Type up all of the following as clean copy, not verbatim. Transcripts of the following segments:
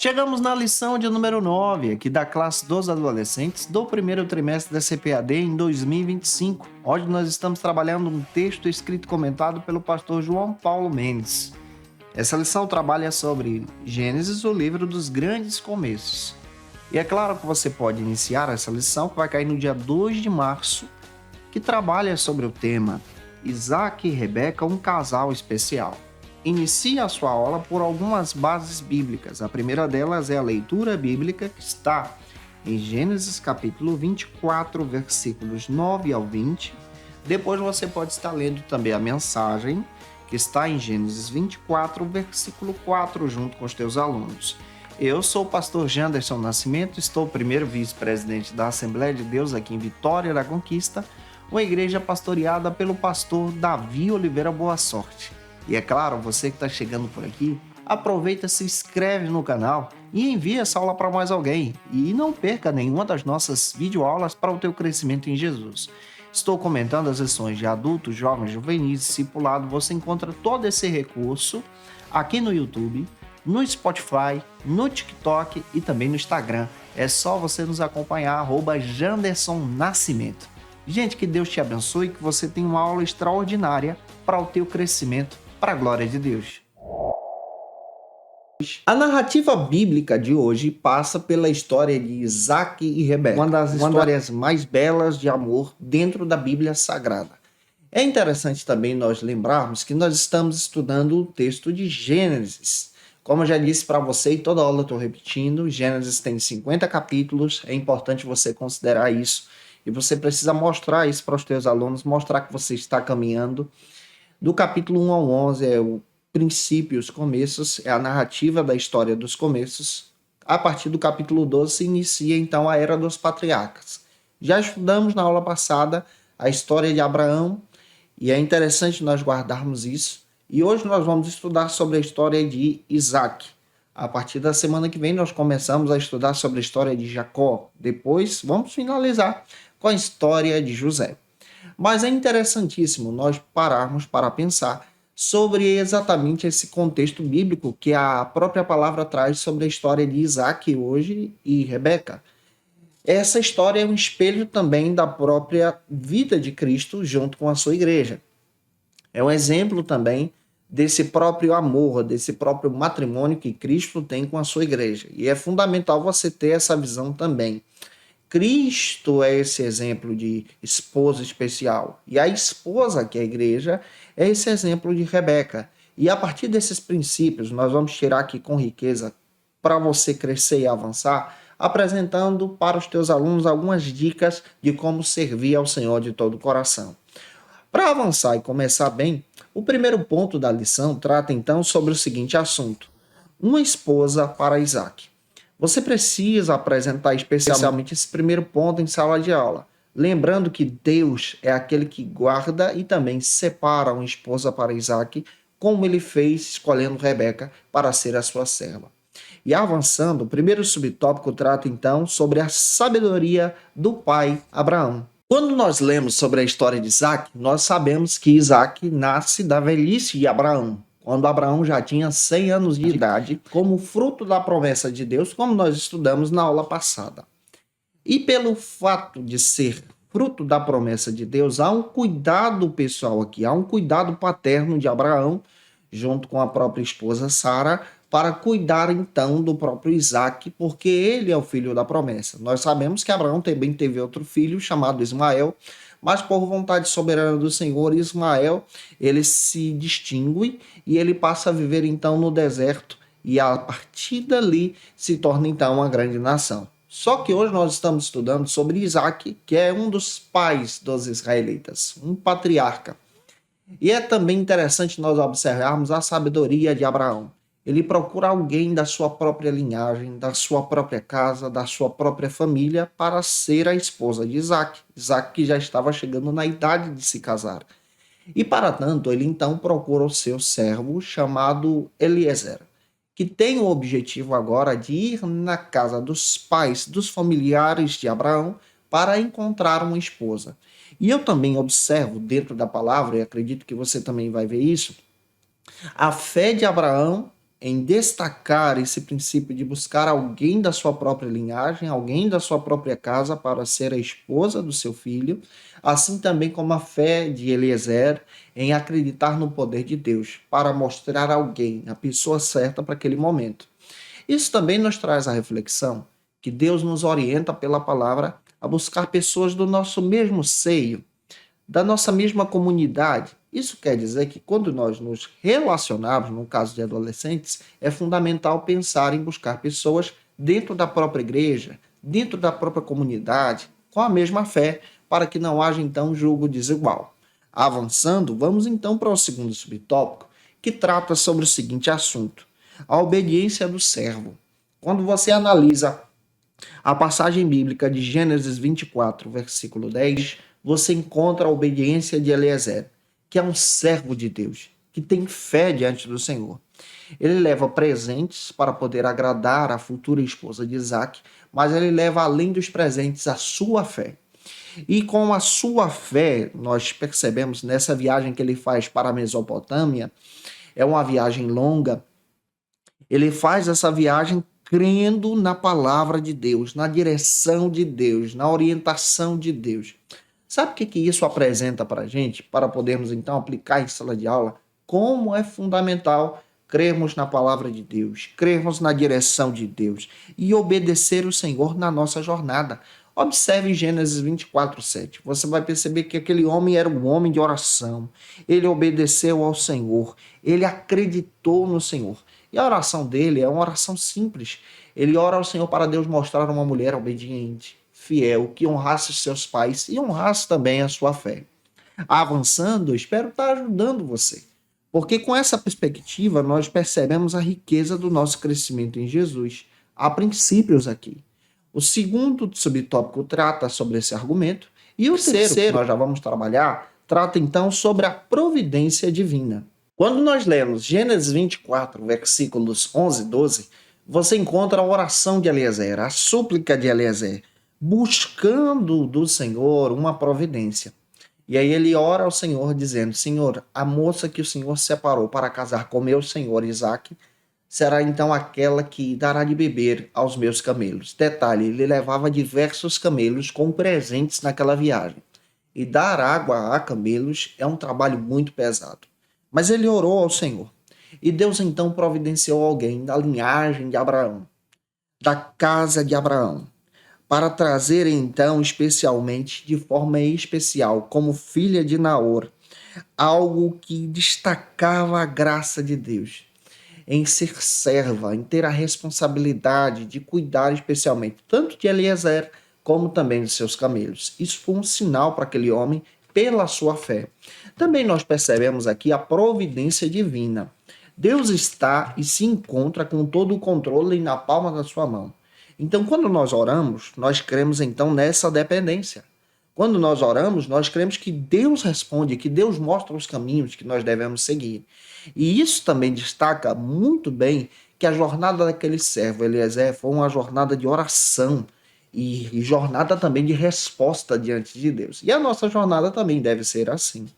Chegamos na lição de número 9, aqui da classe dos adolescentes do primeiro trimestre da CPAD em 2025, onde nós estamos trabalhando um texto escrito e comentado pelo pastor João Paulo Mendes. Essa lição trabalha sobre Gênesis, o livro dos grandes começos. E é claro que você pode iniciar essa lição, que vai cair no dia 2 de março, que trabalha sobre o tema Isaac e Rebeca, um casal especial. Inicie a sua aula por algumas bases bíblicas. A primeira delas é a leitura bíblica, que está em Gênesis capítulo 24, versículos 9 ao 20. Depois você pode estar lendo também a mensagem, que está em Gênesis 24, versículo 4, junto com os teus alunos. Eu sou o pastor Janderson Nascimento, estou primeiro vice-presidente da Assembleia de Deus aqui em Vitória da Conquista, uma igreja pastoreada pelo pastor Davi Oliveira Boa Sorte. E é claro, você que está chegando por aqui, aproveita, se inscreve no canal e envia essa aula para mais alguém. E não perca nenhuma das nossas videoaulas para o teu crescimento em Jesus. Estou comentando as lições de adultos, jovens, juvenis, discipulado. Você encontra todo esse recurso aqui no YouTube, no Spotify, no TikTok e também no Instagram. É só você nos acompanhar, @Janderson Nascimento. Gente, que Deus te abençoe e que você tenha uma aula extraordinária para o teu crescimento, para a glória de Deus. A narrativa bíblica de hoje passa pela história de Isaac e Rebeca, uma das histórias mais belas de amor dentro da Bíblia Sagrada. É interessante também nós lembrarmos que nós estamos estudando o texto de Gênesis. Como eu já disse para você, e toda aula eu estou repetindo, Gênesis tem 50 capítulos, é importante você considerar isso. E você precisa mostrar isso para os teus alunos, mostrar que você está caminhando. Do capítulo 1 ao 11 é o princípio, os começos, é a narrativa da história dos começos. A partir do capítulo 12 se inicia então a Era dos Patriarcas. Já estudamos na aula passada a história de Abraão e é interessante nós guardarmos isso. E hoje nós vamos estudar sobre a história de Isaac. A partir da semana que vem nós começamos a estudar sobre a história de Jacó. Depois vamos finalizar com a história de José. Mas é interessantíssimo nós pararmos para pensar sobre exatamente esse contexto bíblico que a própria palavra traz sobre a história de Isaac hoje e Rebeca. Essa história é um espelho também da própria vida de Cristo junto com a sua igreja. É um exemplo também desse próprio amor, desse próprio matrimônio que Cristo tem com a sua igreja. E é fundamental você ter essa visão também. Cristo é esse exemplo de esposa especial. E a esposa, que é a igreja, é esse exemplo de Rebeca. E a partir desses princípios, nós vamos tirar aqui com riqueza para você crescer e avançar, apresentando para os teus alunos algumas dicas de como servir ao Senhor de todo o coração. Para avançar e começar bem, o primeiro ponto da lição trata então sobre o seguinte assunto: uma esposa para Isaac. Você precisa apresentar especialmente esse primeiro ponto em sala de aula, lembrando que Deus é aquele que guarda e também separa uma esposa para Isaac, como ele fez escolhendo Rebeca para ser a sua serva. E avançando, o primeiro subtópico trata então sobre a sabedoria do pai Abraão. Quando nós lemos sobre a história de Isaac, nós sabemos que Isaac nasce da velhice de Abraão, quando Abraão já tinha 100 anos de idade, como fruto da promessa de Deus, como nós estudamos na aula passada. E pelo fato de ser fruto da promessa de Deus, há um cuidado pessoal aqui, há um cuidado paterno de Abraão, junto com a própria esposa Sara, para cuidar então do próprio Isaac, porque ele é o filho da promessa. Nós sabemos que Abraão também teve outro filho chamado Ismael, mas por vontade soberana do Senhor, Ismael, ele se distingue e ele passa a viver então no deserto e a partir dali se torna então uma grande nação. Só que hoje nós estamos estudando sobre Isaac, que é um dos pais dos israelitas, um patriarca. E é também interessante nós observarmos a sabedoria de Abraão. Ele procura alguém da sua própria linhagem, da sua própria casa, da sua própria família, para ser a esposa de Isaac. Isaac que já estava chegando na idade de se casar. E para tanto, ele então procura o seu servo chamado Eliezer, que tem o objetivo agora de ir na casa dos pais, dos familiares de Abraão, para encontrar uma esposa. E eu também observo dentro da palavra, e acredito que você também vai ver isso, a fé de Abraão em destacar esse princípio de buscar alguém da sua própria linhagem, alguém da sua própria casa para ser a esposa do seu filho, assim também como a fé de Eliezer em acreditar no poder de Deus para mostrar alguém, a pessoa certa para aquele momento. Isso também nos traz a reflexão que Deus nos orienta pela palavra a buscar pessoas do nosso mesmo seio, da nossa mesma comunidade. Isso quer dizer que quando nós nos relacionamos, no caso de adolescentes, é fundamental pensar em buscar pessoas dentro da própria igreja, dentro da própria comunidade, com a mesma fé, para que não haja então julgo desigual. Avançando, vamos então para o segundo subtópico, que trata sobre o seguinte assunto: a obediência do servo. Quando você analisa a passagem bíblica de Gênesis 24, versículo 10, você encontra a obediência de Eliezer, que é um servo de Deus, que tem fé diante do Senhor. Ele leva presentes para poder agradar a futura esposa de Isaac, mas ele leva além dos presentes a sua fé. E com a sua fé, nós percebemos nessa viagem que ele faz para a Mesopotâmia, é uma viagem longa, ele faz essa viagem crendo na palavra de Deus, na direção de Deus, na orientação de Deus. Sabe o que isso apresenta para a gente? Para podermos então aplicar em sala de aula, como é fundamental crermos na palavra de Deus, crermos na direção de Deus e obedecer o Senhor na nossa jornada. Observe Gênesis 24, 7. Você vai perceber que aquele homem era um homem de oração. Ele obedeceu ao Senhor. Ele acreditou no Senhor. E a oração dele é uma oração simples. Ele ora ao Senhor para Deus mostrar uma mulher obediente, fiel, que honrasse seus pais e honrasse também a sua fé. Avançando, espero estar ajudando você. Porque com essa perspectiva, nós percebemos a riqueza do nosso crescimento em Jesus. Há princípios aqui. O segundo subtópico trata sobre esse argumento. E o terceiro, que nós já vamos trabalhar, trata então sobre a providência divina. Quando nós lemos Gênesis 24, versículos 11 e 12, você encontra a oração de Eliezer, a súplica de Eliezer, buscando do Senhor uma providência. E aí ele ora ao Senhor dizendo: Senhor, a moça que o Senhor separou para casar com meu senhor Isaac será então aquela que dará de beber aos meus camelos. Detalhe, ele levava diversos camelos com presentes naquela viagem. E dar água a camelos é um trabalho muito pesado. Mas ele orou ao Senhor. E Deus então providenciou alguém da linhagem de Abraão, da casa de Abraão, para trazer então especialmente, de forma especial, como filha de Naor, algo que destacava a graça de Deus, em ser serva, em ter a responsabilidade de cuidar especialmente tanto de Eliezer como também de seus camelos. Isso foi um sinal para aquele homem pela sua fé. Também nós percebemos aqui a providência divina. Deus está e se encontra com todo o controle na palma da sua mão. Então, quando nós oramos, nós cremos então nessa dependência. Quando nós oramos, nós cremos que Deus responde, que Deus mostra os caminhos que nós devemos seguir. E isso também destaca muito bem que a jornada daquele servo Eliezer foi uma jornada de oração e jornada também de resposta diante de Deus. E a nossa jornada também deve ser assim.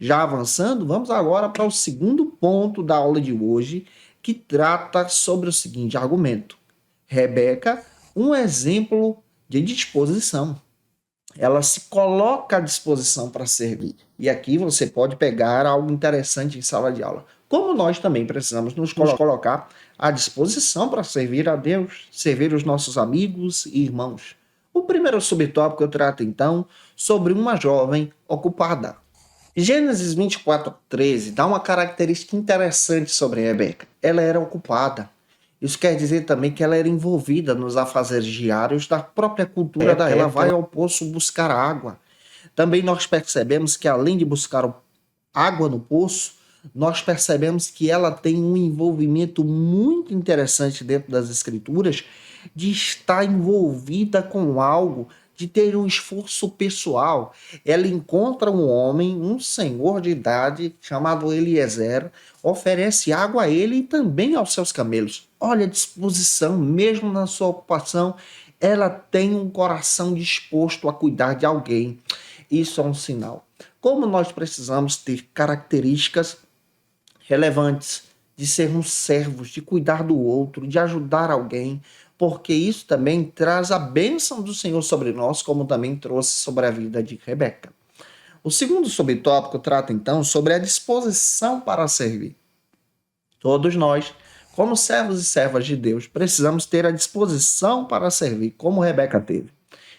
Já avançando, vamos agora para o segundo ponto da aula de hoje, que trata sobre o seguinte argumento. Rebeca, um exemplo de disposição. Ela se coloca à disposição para servir. E aqui você pode pegar algo interessante em sala de aula. Como nós também precisamos nos colocar à disposição para servir a Deus, servir os nossos amigos e irmãos. O primeiro subtópico eu trato então sobre uma jovem ocupada. Gênesis 24, 13 dá uma característica interessante sobre Rebeca. Ela era ocupada. Isso quer dizer também que ela era envolvida nos afazeres diários da própria cultura da ela vai ao poço buscar água. Também nós percebemos que além de buscar água no poço, nós percebemos que ela tem um envolvimento muito interessante dentro das escrituras de estar envolvida com algo, de ter um esforço pessoal. Ela encontra um homem, um senhor de idade, chamado Eliezer, oferece água a ele e também aos seus camelos. Olha a disposição, mesmo na sua ocupação, ela tem um coração disposto a cuidar de alguém. Isso é um sinal. Como nós precisamos ter características relevantes, de sermos servos, de cuidar do outro, de ajudar alguém, porque isso também traz a bênção do Senhor sobre nós, como também trouxe sobre a vida de Rebeca. O segundo subtópico trata então sobre a disposição para servir. Todos nós, como servos e servas de Deus, precisamos ter a disposição para servir, como Rebeca teve.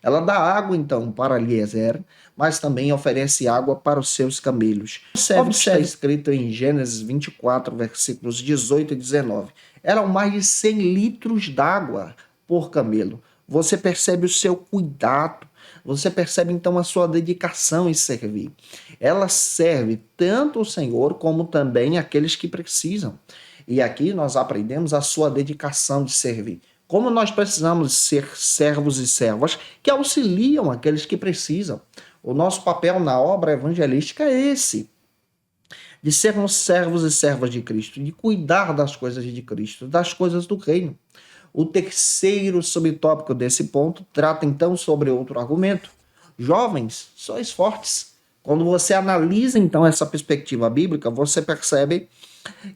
Ela dá água, então, para Eliezer, mas também oferece água para os seus camelos. Observe escrito em Gênesis 24, versículos 18 e 19. Eram mais de 100 litros d'água por camelo. Você percebe o seu cuidado, você percebe então a sua dedicação em servir. Ela serve tanto o Senhor como também aqueles que precisam. E aqui nós aprendemos a sua dedicação de servir. Como nós precisamos ser servos e servas que auxiliam aqueles que precisam. O nosso papel na obra evangelística é esse, de sermos servos e servas de Cristo, de cuidar das coisas de Cristo, das coisas do reino. O terceiro subtópico desse ponto trata então sobre outro argumento. Jovens, sois fortes. Quando você analisa então essa perspectiva bíblica, você percebe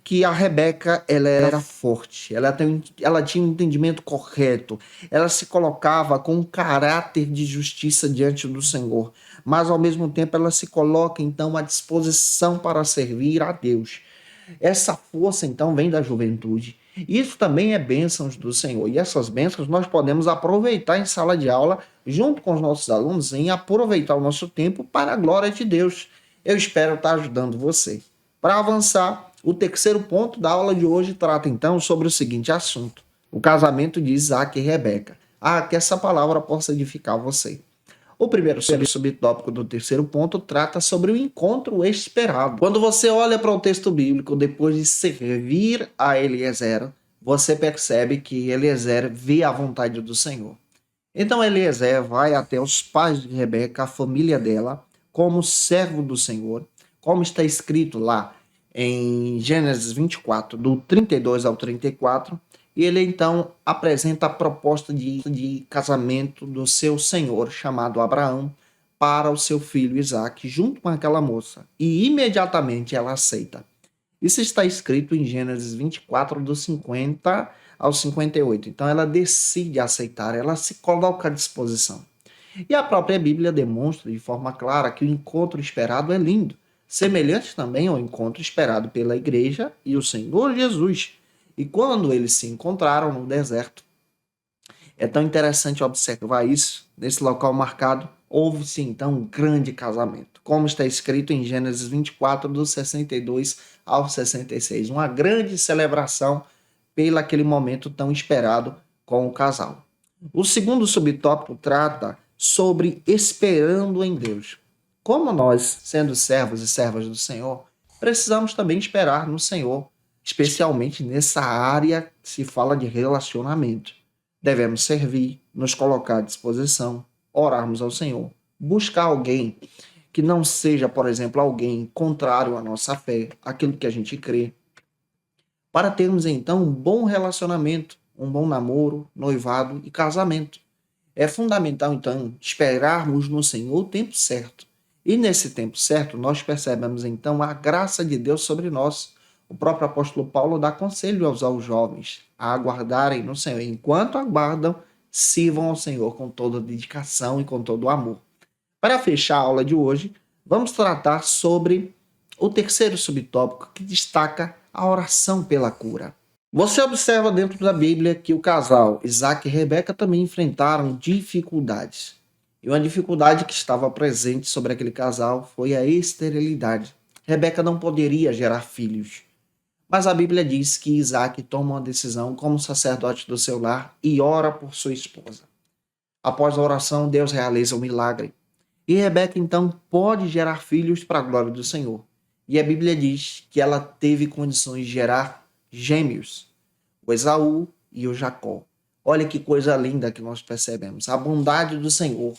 que a Rebeca ela era forte, ela tinha um entendimento correto, ela se colocava com um caráter de justiça diante do Senhor, mas ao mesmo tempo ela se coloca então à disposição para servir a Deus. Essa força então vem da juventude. Isso também é bênçãos do Senhor. E essas bênçãos nós podemos aproveitar em sala de aula, junto com os nossos alunos, em aproveitar o nosso tempo para a glória de Deus. Eu espero estar ajudando você. Para avançar, o terceiro ponto da aula de hoje trata então sobre o seguinte assunto: o casamento de Isaac e Rebeca. Que essa palavra possa edificar você. O primeiro subtópico do terceiro ponto trata sobre o encontro esperado. Quando você olha para o texto bíblico, depois de servir a Eliezer, você percebe que Eliezer vê a vontade do Senhor. Então Eliezer vai até os pais de Rebeca, a família dela, como servo do Senhor, como está escrito lá em Gênesis 24, do 32 ao 34, e ele então apresenta a proposta de casamento do seu senhor, chamado Abraão, para o seu filho Isaac, junto com aquela moça. E imediatamente ela aceita. Isso está escrito em Gênesis 24, do 50 ao 58. Então ela decide aceitar, ela se coloca à disposição. E a própria Bíblia demonstra de forma clara que o encontro esperado é lindo, semelhante também ao encontro esperado pela igreja e o Senhor Jesus. E quando eles se encontraram no deserto, é tão interessante observar isso, nesse local marcado, houve-se então um grande casamento, como está escrito em Gênesis 24, do 62 ao 66, uma grande celebração pelo aquele momento tão esperado com o casal. O segundo subtópico trata sobre esperando em Deus. Como nós, sendo servos e servas do Senhor, precisamos também esperar no Senhor, especialmente nessa área que se fala de relacionamento. Devemos servir, nos colocar à disposição, orarmos ao Senhor, buscar alguém que não seja, por exemplo, alguém contrário à nossa fé, aquilo que a gente crê, para termos então um bom relacionamento, um bom namoro, noivado e casamento. É fundamental então esperarmos no Senhor o tempo certo. E nesse tempo certo nós percebemos então a graça de Deus sobre nós. O próprio apóstolo Paulo dá conselho aos jovens a aguardarem no Senhor. Enquanto aguardam, sirvam ao Senhor com toda dedicação e com todo amor. Para fechar a aula de hoje, vamos tratar sobre o terceiro subtópico que destaca a oração pela cura. Você observa dentro da Bíblia que o casal Isaac e Rebeca também enfrentaram dificuldades. E uma dificuldade que estava presente sobre aquele casal foi a esterilidade. Rebeca não poderia gerar filhos. Mas a Bíblia diz que Isaac toma uma decisão como sacerdote do seu lar e ora por sua esposa. Após a oração, Deus realiza o milagre. E Rebeca então pode gerar filhos para a glória do Senhor. E a Bíblia diz que ela teve condições de gerar gêmeos, o Esaú e o Jacó. Olha que coisa linda que nós percebemos. A bondade do Senhor,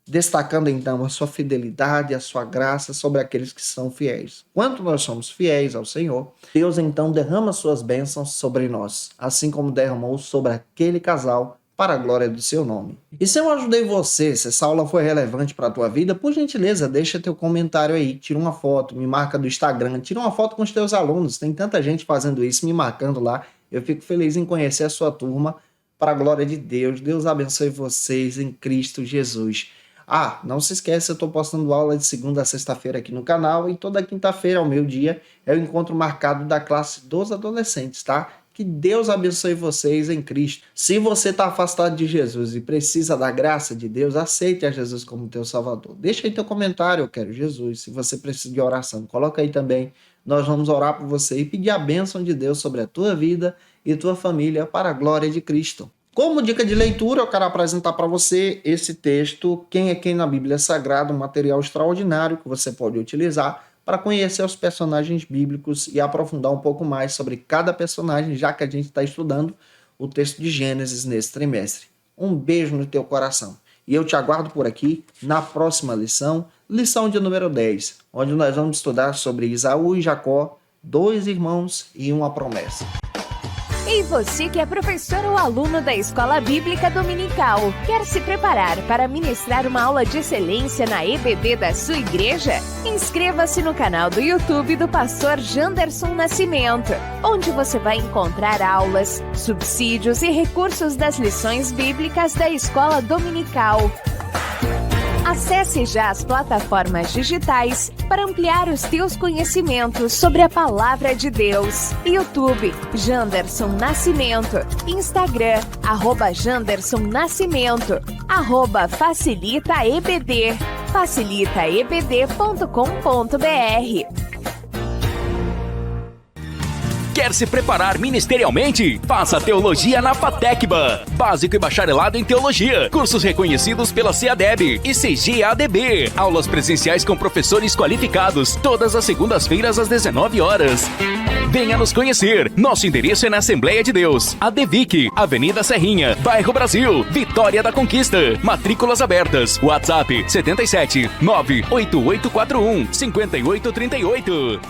destacando então a sua fidelidade, a sua graça sobre aqueles que são fiéis. Quanto nós somos fiéis ao Senhor, Deus então derrama suas bênçãos sobre nós, assim como derramou sobre aquele casal para a glória do seu nome. E se eu ajudei você, se essa aula foi relevante para a tua vida, por gentileza, deixa teu comentário aí, tira uma foto, me marca do Instagram, tira uma foto com os teus alunos, tem tanta gente fazendo isso, me marcando lá, eu fico feliz em conhecer a sua turma, para a glória de Deus. Deus abençoe vocês em Cristo Jesus. Não se esqueça, eu estou postando aula de segunda a sexta-feira aqui no canal e toda quinta-feira ao meio-dia é o encontro marcado da classe dos adolescentes, tá? Que Deus abençoe vocês em Cristo. Se você está afastado de Jesus e precisa da graça de Deus, aceite a Jesus como teu Salvador. Deixa aí teu comentário, eu quero Jesus. Se você precisa de oração, coloca aí também. Nós vamos orar por você e pedir a bênção de Deus sobre a tua vida e tua família para a glória de Cristo. Como dica de leitura, eu quero apresentar para você esse texto, Quem é Quem na Bíblia Sagrada, um material extraordinário que você pode utilizar para conhecer os personagens bíblicos e aprofundar um pouco mais sobre cada personagem, já que a gente está estudando o texto de Gênesis nesse trimestre. Um beijo no teu coração. E eu te aguardo por aqui na próxima lição, lição de número 10, onde nós vamos estudar sobre Esaú e Jacó, 2 irmãos e uma promessa. E você que é professor ou aluno da Escola Bíblica Dominical, quer se preparar para ministrar uma aula de excelência na EBD da sua igreja? Inscreva-se no canal do YouTube do pastor Janderson Nascimento, onde você vai encontrar aulas, subsídios e recursos das lições bíblicas da Escola Dominical. Acesse já as plataformas digitais para ampliar os teus conhecimentos sobre a Palavra de Deus. YouTube, Janderson Nascimento. Instagram, @Janderson Nascimento. @FacilitaEBD. facilitaebd.com.br. Quer se preparar ministerialmente? Faça Teologia na FATECBA. Básico e bacharelado em Teologia. Cursos reconhecidos pela CEADEB e CGADB. Aulas presenciais com professores qualificados. Todas as segundas-feiras às 19 horas. Venha nos conhecer. Nosso endereço é na Assembleia de Deus. ADVIC, Avenida Serrinha, Bairro Brasil, Vitória da Conquista. Matrículas abertas. WhatsApp 77 98841 5838.